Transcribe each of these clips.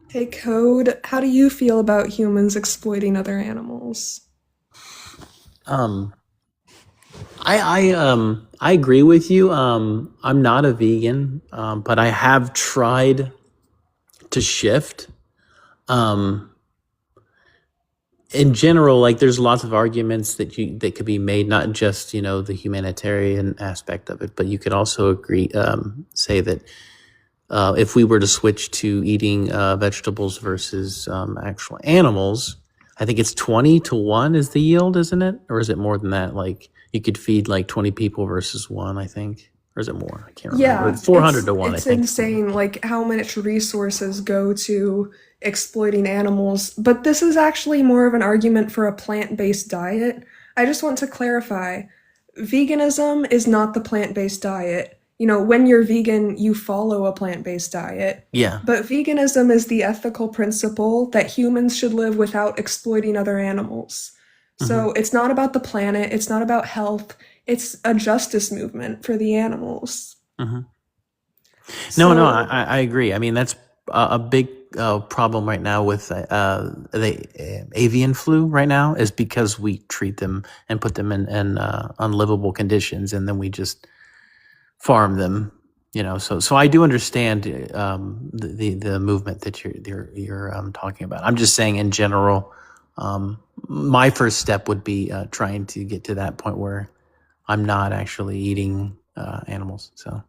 Hey, Code, how do you feel about humans exploiting other animals? Um, I agree with you. I'm not a vegan, but I have tried to shift. Um, in general, like there's lots of arguments that could be made, not just the humanitarian aspect of it, but you could also say that if we were to switch to eating vegetables versus actual animals, I think it's 20 to 1 is the yield, isn't it? Or is it more than that? Like you could feed like 20 people versus one, I think. Or is it more? I can't remember. Yeah, It's 400 to 1, I it's think. insane like how much resources go to exploiting animals, but this is actually more of an argument for a plant-based diet. I just want to clarify, veganism is not the plant-based diet. You know, when you're vegan, you follow a plant-based diet. Yeah. But veganism is the ethical principle that humans should live without exploiting other animals. hmm So it's not about the planet, it's not about health, it's a justice movement for the animals. hmm No, no, So, I agree. I mean, that's a big problem right now with the avian flu right now is because we treat them and put them in unlivable conditions, and then we just farm them. So I do understand the movement that you're talking about. I'm just saying in general, my first step would be trying to get to that point where I'm not actually eating animals. So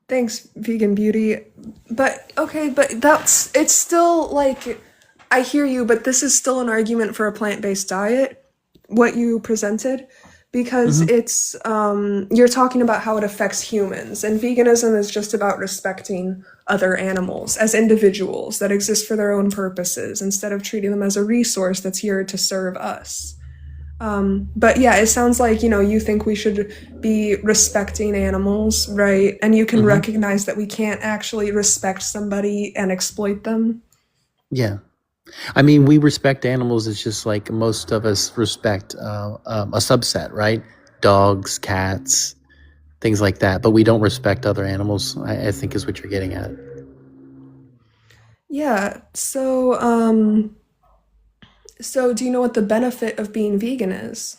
thanks, Vegan Beauty. But okay, but it's still like I hear you, but this is still an argument for a plant-based diet, what you presented, because hmm it's you're talking about how it affects humans, and veganism is just about respecting other animals as individuals that exist for their own purposes instead of treating them as a resource that's here to serve us. But yeah, it sounds like, you think we should be respecting animals, right? And you can hmm recognize that we can't actually respect somebody and exploit them. yeah. I mean, we respect animals. It's just like most of us respect a subset, right? Dogs, cats, things like that. But we don't respect other animals, I think is what you're getting at. Yeah. So do you know what the benefit of being vegan is?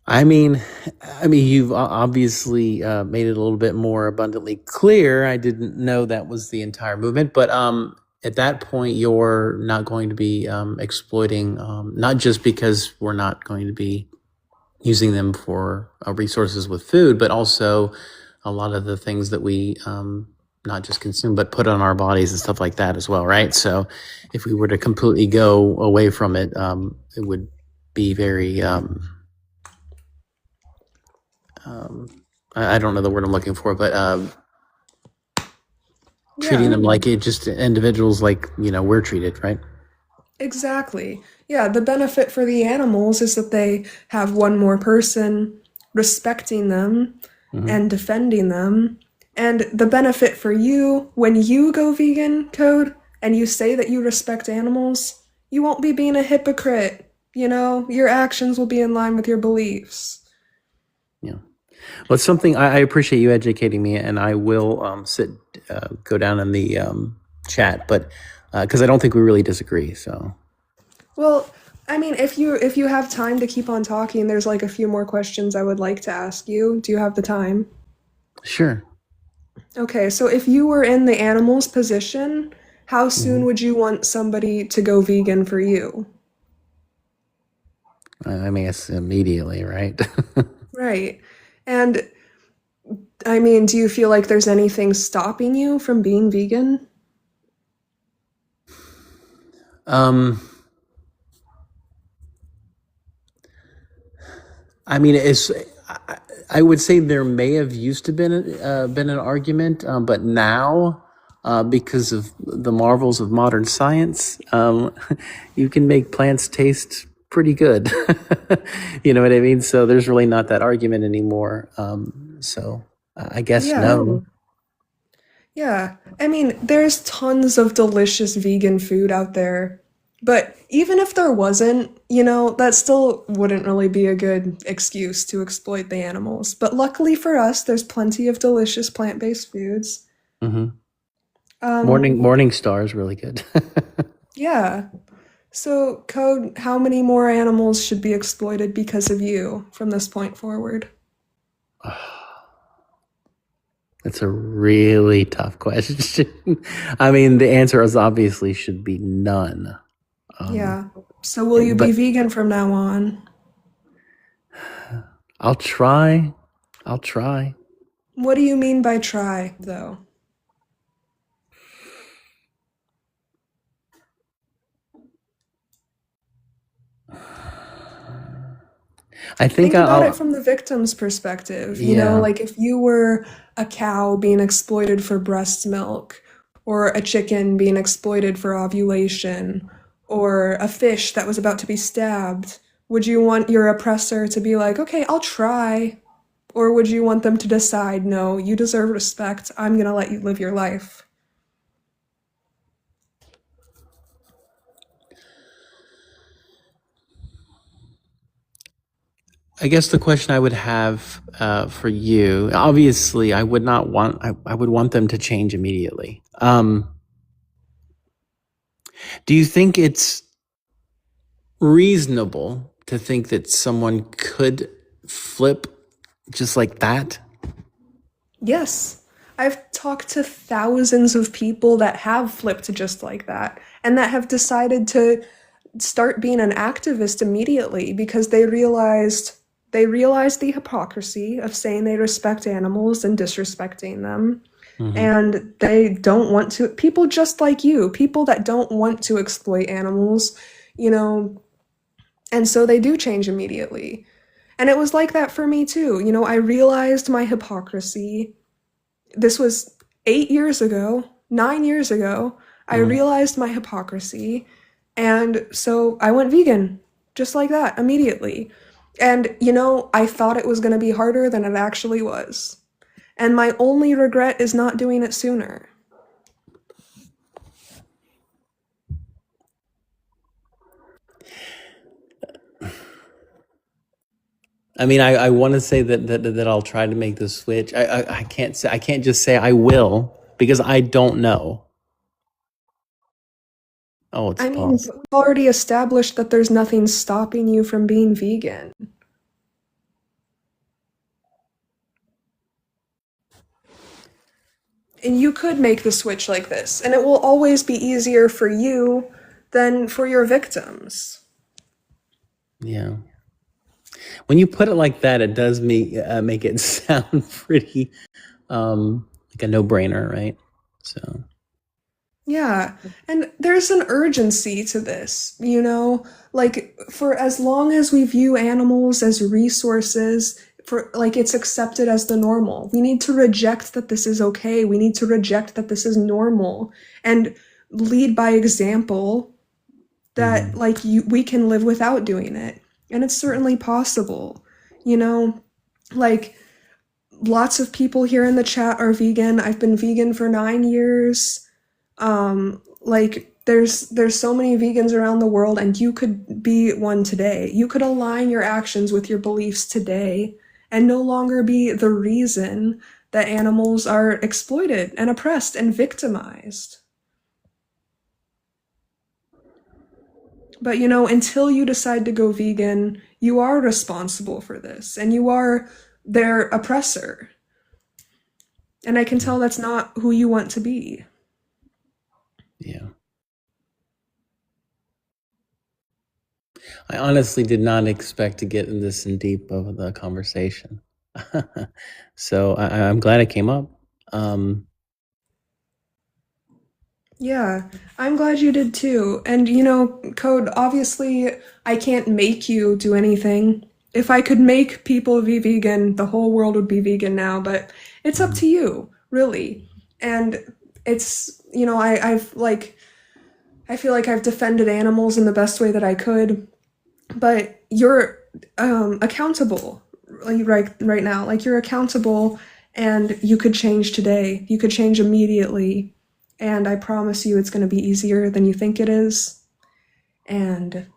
I mean, you've obviously made it a little bit more abundantly clear. I didn't know that was the entire movement, but at that point, you're not going to be exploiting, not just because we're not going to be using them for resources with food, but also a lot of the things that we not just consume, but put on our bodies and stuff like that as well, right? So if we were to completely go away from it, it would be very um, I don't know the word I'm looking for, but treating Yeah, them like it just individuals, like we're treated, right? exactly. Yeah, the benefit for the animals is that they have one more person respecting them hmm and defending them. And the benefit for you when you go vegan, Code, and you say that you respect animals, you won't be being a hypocrite. You know, your actions will be in line with your beliefs. Yeah. Well, it's something I appreciate you educating me, and I will go down in the chat, but because I don't think we really disagree. So Well, I mean, if you have time to keep on talking, there's like a few more questions I would like to ask you. Do you have the time? sure. Okay, so if you were in the animal's position, how soon hmm would you want somebody to go vegan for you? I mean, it's immediately, right? Right. And I mean, do you feel like there's anything stopping you from being vegan? um, I mean, I, I would say there may have used to been an argument, but now, because of the marvels of modern science, you can make plants taste pretty good. You know what I mean? So there's really not that argument anymore. So I guess Yeah. no. Yeah. I mean, there's tons of delicious vegan food out there. But even if there wasn't, that still wouldn't really be a good excuse to exploit the animals. But luckily for us, there's plenty of delicious plant-based foods. hmm Um, Morning Star is really good. yeah. So, Code, how many more animals should be exploited because of you from this point forward? That's a really tough question. I mean, the answer is obviously should be none. Um, Yeah. So, will you be but vegan from now on? I'll try. I'll try. What do you mean by try, though? I think Think about it I'll. from the victim's perspective. Yeah. Like if you were a cow being exploited for breast milk, or a chicken being exploited for ovulation, or a fish that was about to be stabbed, would you want your oppressor to be like, okay, I'll try? Or would you want them to decide, no, you deserve respect, I'm gonna let you live your life? I guess the question I would have for you, obviously, I would not want. I would want them to change immediately. Do you think it's reasonable to think that someone could flip just like that? Yes. I've talked to thousands of people that have flipped just like that and that have decided to start being an activist immediately because they realized the hypocrisy of saying they respect animals and disrespecting them. Hmm. And they don't want to, people just like you, people that don't want to exploit animals, you know, and so they do change immediately. And it was like that for me too. I realized my hypocrisy. This was 8 years ago, 9 years ago. I Hmm. realized my hypocrisy. And so I went vegan just like that immediately. And, I thought it was going to be harder than it actually was. And my only regret is not doing it sooner. I mean, I want to say that I'll try to make the switch. I can't say. I can't just say I will because I don't know. Oh, it's I mean, paused. we've already established that there's nothing stopping you from being vegan. And you could make the switch like this, and it will always be easier for you than for your victims. Yeah. When you put it like that, it does make it sound pretty like a no-brainer, right? So Yeah, and there's an urgency to this, like for as long as we view animals as resources, for like it's accepted as the normal. We need to reject that this is okay. We need to reject that this is normal and lead by example that mhm. like we can live without doing it. And it's certainly possible. You know, like lots of people here in the chat are vegan. I've been vegan for 9 years. Like there's so many vegans around the world and you could be one today. You could align your actions with your beliefs today and no longer be the reason that animals are exploited and oppressed and victimized. But until you decide to go vegan, you are responsible for this and you are their oppressor. And I can tell that's not who you want to be. Yeah. I honestly did not expect to get in this in deep of the conversation. So I'm glad it came up. Um, Yeah, I'm glad you did too. And Code, obviously, I can't make you do anything. If I could make people be vegan, the whole world would be vegan now, but it's up mhm. to you, really. And I feel like I've defended animals in the best way that I could, but you're accountable like right now. Like you're accountable and you could change today. You could change immediately. And I promise you it's going to be easier than you think it is. And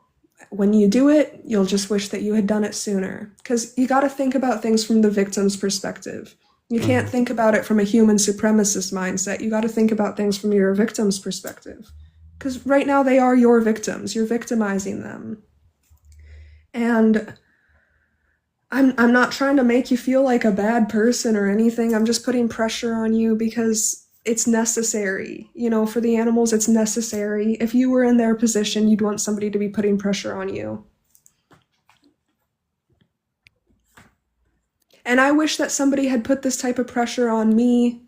when you do it, you'll just wish that you had done it sooner. Because you got to think about things from the victim's perspective. You can't think about it from a human supremacist mindset. You got to think about things from your victim's perspective. Because right now they are your victims. You're victimizing them. And I'm not trying to make you feel like a bad person or anything. I'm just putting pressure on you because it's necessary. You know, for the animals, it's necessary. If you were in their position, you'd want somebody to be putting pressure on you. And I wish that somebody had put this type of pressure on me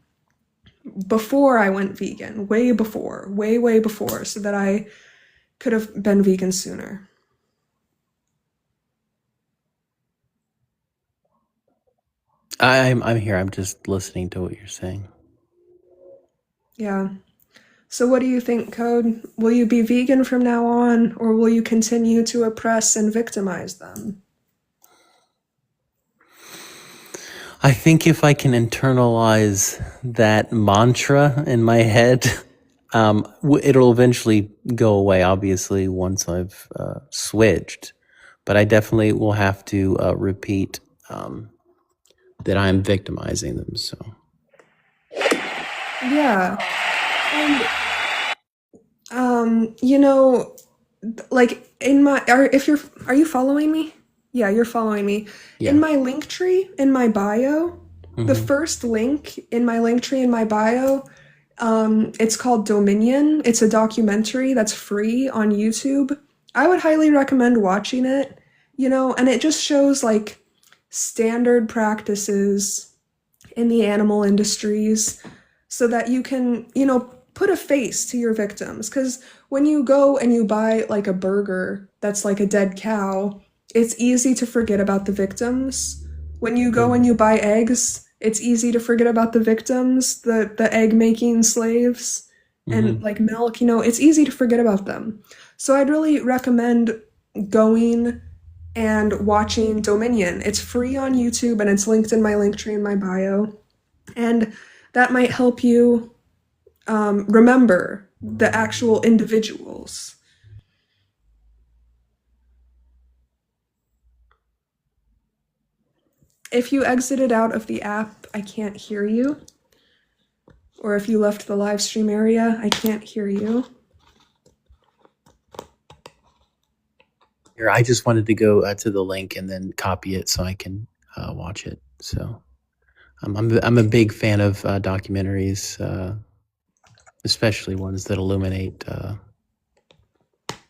before I went vegan, way before, way before, so that I could have been vegan sooner. I'm here. I'm just listening to what you're saying. Yeah. So what do you think, Code? Will you be vegan from now on, or will you continue to oppress and victimize them? I think if I can internalize that mantra in my head, it'll eventually go away, obviously, once I've switched. But I definitely will have to repeat that I'm victimizing them. So, Yeah. And you know, like in my are you following me? Yeah, you're following me. yeah. In my link tree in my bio, the first link in my link tree in my bio, it's called Dominion. It's a documentary that's free on YouTube. I would highly recommend watching it, you know, and it just shows like standard practices in the animal industries so that you can, you know, put a face to your victims. Because when you go and you buy like a burger that's like a dead cow, it's easy to forget about the victims. When you go and you buy eggs, it's easy to forget about the victims, the egg making slaves, and like milk, you know, it's easy to forget about them. So I'd really recommend going and watching Dominion. It's free on YouTube and it's linked in my link tree in my bio. And that might help you remember the actual individuals. If you exited out of the app, I can't hear you. Or if you left the live stream area, I can't hear you. Here, I just wanted to go to the link and then copy it so I can watch it. So, I'm a big fan of documentaries, especially ones that illuminate the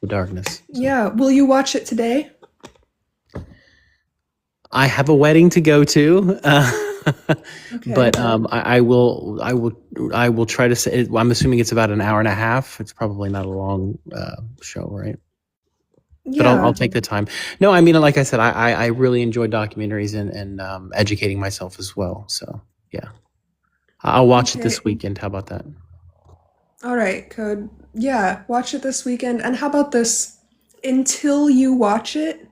darkness. So. Yeah, will you watch it today? I have a wedding to go to, Okay. but I will try to say. I'm assuming it's about an hour and a half. It's probably not a long show, right? But Yeah. I'll take the time. No, I mean, like I said, I really enjoy documentaries and educating myself as well. So yeah, I'll watch it this weekend. How about that? All right, Code. Yeah, watch it this weekend. And how about this? Until you watch it,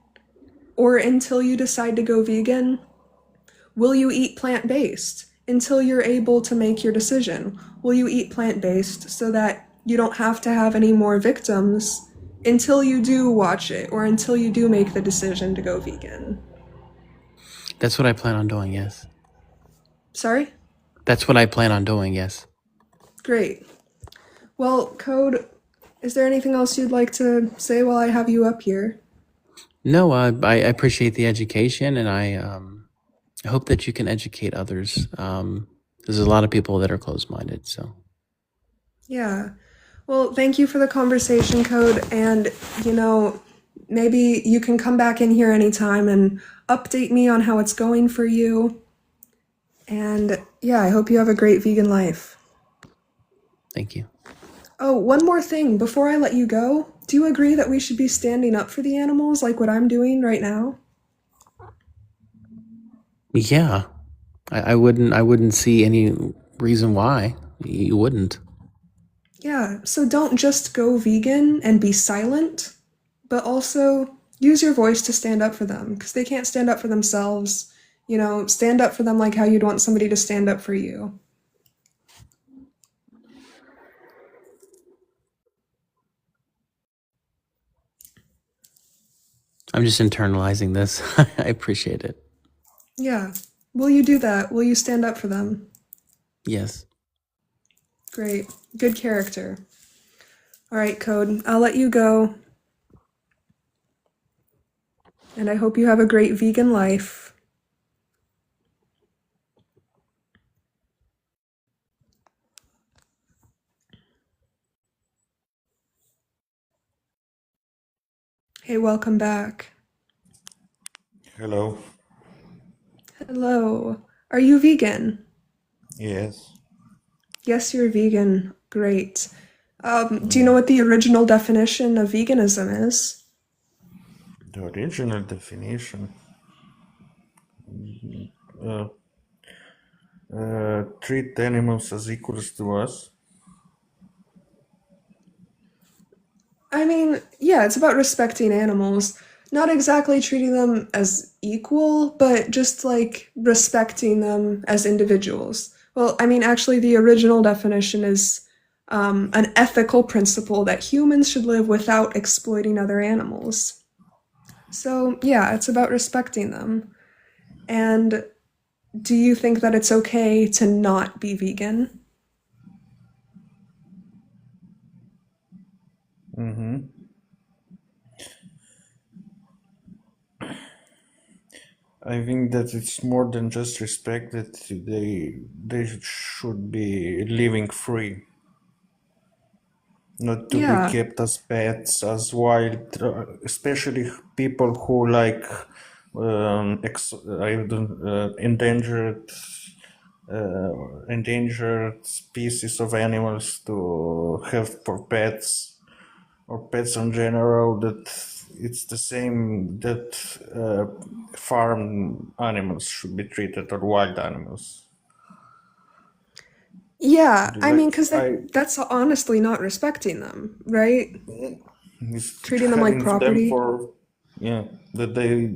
or until you decide to go vegan, will you eat plant-based? Until you're able to make your decision, will you eat plant-based so that you don't have to have any more victims until you do watch it, or until you do make the decision to go vegan? That's what I plan on doing. Yes. Sorry? That's what I plan on doing. Yes. Great. Well, Code, is there anything else you'd like to say while I have you up here? No, I appreciate the education, and I hope that you can educate others. There's a lot of people that are closed-minded. So. Yeah. Well, thank you for the conversation, Code, and, you know, maybe you can come back in here anytime and update me on how it's going for you. And yeah, I hope you have a great vegan life. Thank you. Oh, one more thing before I let you go. Do you agree that we should be standing up for the animals like what I'm doing right now? Yeah, I wouldn't see any reason why you wouldn't. Yeah, so don't just go vegan and be silent, but also use your voice to stand up for them, because they can't stand up for themselves. You know, stand up for them like how you'd want somebody to stand up for you. I'm just internalizing this. I appreciate it. Yeah, Will you do that? Will you stand up for them? Yes. Great. Good character. All right, Code. I'll let you go, and I hope you have a great vegan life. Hey, welcome back. Hello. Hello. Are you vegan? Yes. Yes, you're vegan. Great. Do you know Mm. what the original definition of veganism is? The original definition. Uh, treat animals as equals to us. I mean, yeah, it's about respecting animals. Not exactly treating them as equal, but just like respecting them as individuals. Well, I mean, actually, the original definition is an ethical principle that humans should live without exploiting other animals. So, yeah, it's about respecting them. And do you think that it's okay to not be vegan? Mm-hmm. I think that it's more than just respect, that they should be living free, not to be Yeah, kept as pets, as wild, especially people who like I don't, endangered species of animals to have for pets, or pets in general. That it's the same that farm animals should be treated, or wild animals. yeah. I mean, Like because that's honestly not respecting them, right? it's Treating them like having them property. for, yeah, that they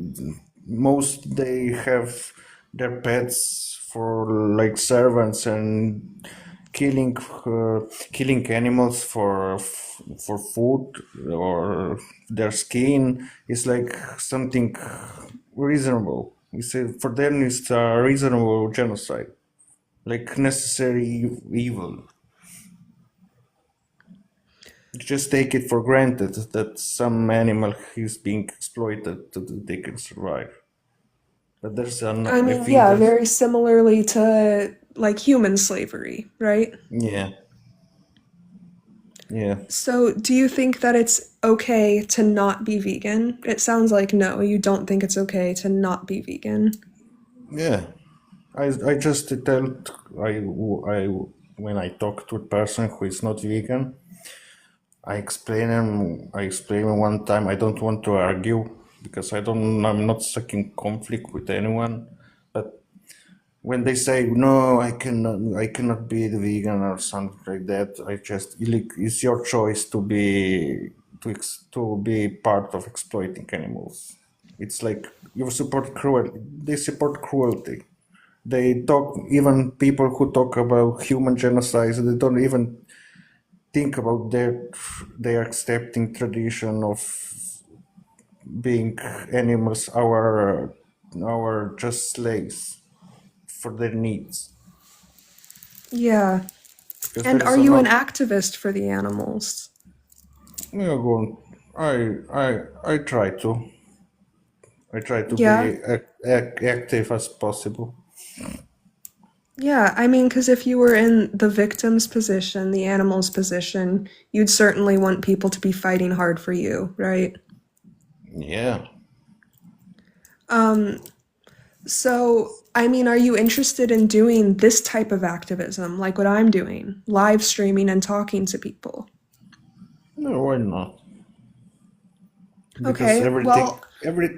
have their pets for like servants, and killing killing animals for food or their skin is like something reasonable. We say for them it's a reasonable genocide, like necessary evil. Just take it for granted that some animal is being exploited so that they can survive. But I I mean, think yeah, there's, very similarly to like human slavery, right? yeah, yeah, So, do you think that it's okay to not be vegan? It sounds like no, you don't think it's okay to not be vegan. yeah. I just tell, I when I talk to a person who is not vegan, I explain him one time. I don't want to argue because I'm not seeking conflict with anyone. But when they say no, I cannot be the vegan or something like that, I just, like, it's your choice to be to be part of exploiting animals. It's like you support cruelty. They support cruelty. They talk, even people who talk about human genocide, they don't even think about their accepting tradition of being animals, our just slaves for their needs. Yeah. Because And there are is you an another. activist for the animals? Yeah, go on. I try to. I try to Yeah. be active as possible. Yeah, I mean, because if you were in the victim's position, the animal's position, you'd certainly want people to be fighting hard for you, right? Yeah. So, I mean, are you interested in doing this type of activism, like what I'm doing, live streaming and talking to people? No, why not? Because Okay, well,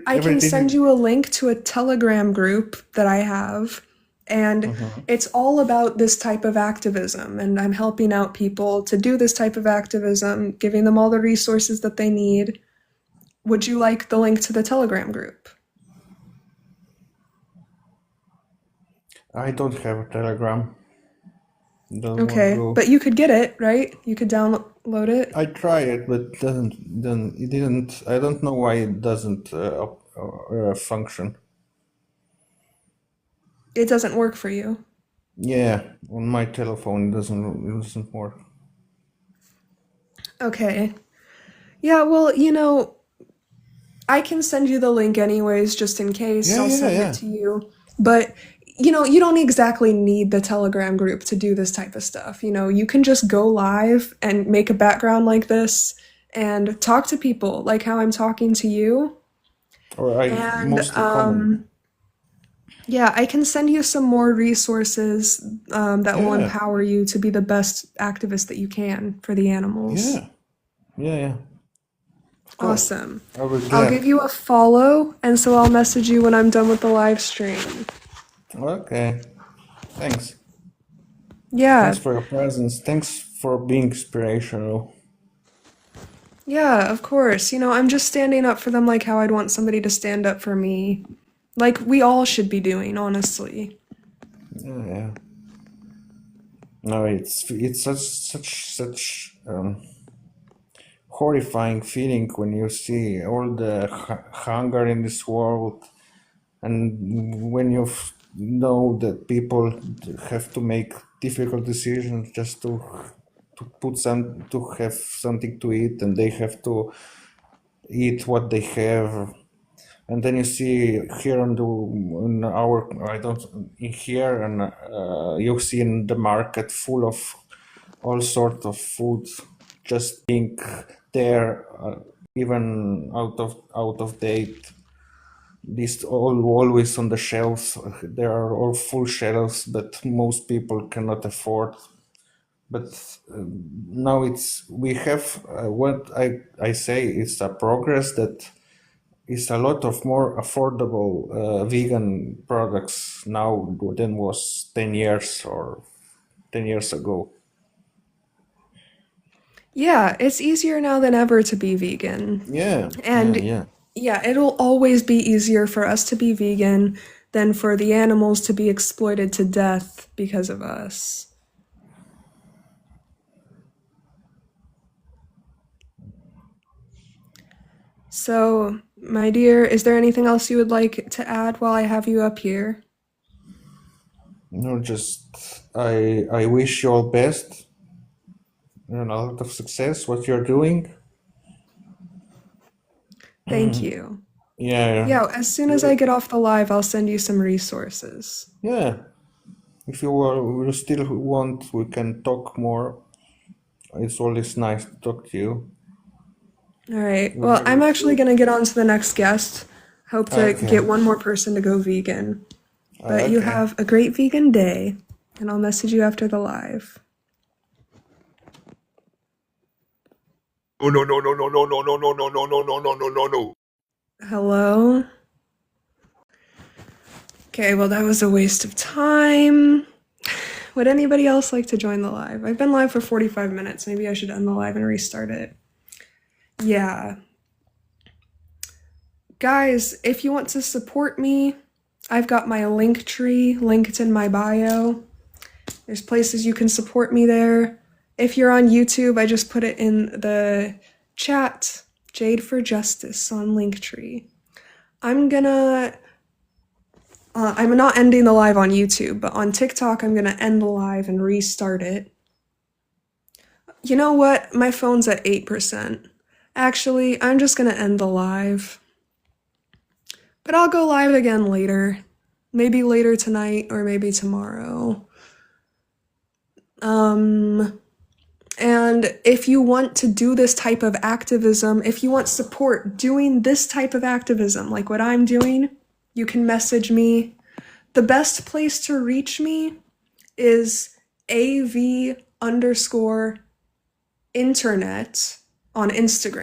I can send everything. you a link to a Telegram group that I have, and Mhm. it's all about this type of activism. And I'm helping out people to do this type of activism, giving them all the resources that they need. Would you like the link to the Telegram group? I don't have a Telegram. Don't want Okay, to. but you could get it, right? You could download it. I try it, but doesn't it didn't. I don't know why it doesn't function. It doesn't work for you. Yeah, on my telephone it doesn't work. Okay. Yeah, well, I can send you the link anyways, just in case. Yeah, I'll yeah, send it yeah. to you. But, you don't exactly need the Telegram group to do this type of stuff. You can just go live and make a background like this and talk to people like how I'm talking to you. Or I And, mostly comment. yeah, I can send you some more resources that will Yeah, empower you to be the best activist that you can for the animals. yeah, yeah, yeah. Of course, Awesome. I will be I'll give glad. you a follow, and so I'll message you when I'm done with the live stream. Okay, thanks. Thanks Yeah, for your presence. Thanks for being inspirational. yeah, of course. I'm just standing up for them like how I'd want somebody to stand up for me. Like we all should be doing, honestly. Yeah, yeah. No, it's such horrifying feeling when you see all the hunger in this world, and when you know that people have to make difficult decisions just to have something to eat, and they have to eat what they have. And then you see here on our I don't in here, and you see in the market full of all sorts of food just being there, even out of date. This all always on the shelves. There are all full shelves that most people cannot afford. But now we have what I say is a progress that is a lot of more affordable vegan products now than was 10 years or 10 years ago. Yeah, it's easier now than ever to be vegan. Yeah, yeah, And yeah. yeah, it'll always be easier for us to be vegan than for the animals to be exploited to death because of us. So, my dear, is there anything else you would like to add while I have you up here? No, just I wish you all best and a lot of success what you're doing. Thank you. Yeah, Yeah, as soon as I get off the live, I'll send you some resources. yeah. If you still want, we can talk more. It's always nice to talk to you. All right. Well, I'm Whenever. actually going to get on to the next guest. Hope to Okay. get one more person to go vegan. But you Okay. have a great vegan day, and I'll message you after the live. Oh no no no no no no no no no no no no no no no no. Hello? Okay, well, that was a waste of time. Would anybody else like to join the live? I've been live for 45 minutes. Maybe I should end the live and restart it. Yeah. Guys, if you want to support me, I've got my Linktree linked in my bio. There's places you can support me there. If you're on YouTube, I just put it in the chat. Jade for Justice on Linktree. I'm not ending the live on YouTube, but on TikTok, I'm gonna end the live and restart it. You know what? My phone's at 8%. Actually, I'm just gonna end the live. But I'll go live again later. Maybe later tonight or maybe tomorrow. And if you want to do this type of activism, if you want support doing this type of activism, like what I'm doing, you can message me. The best place to reach me is AV_internet on Instagram.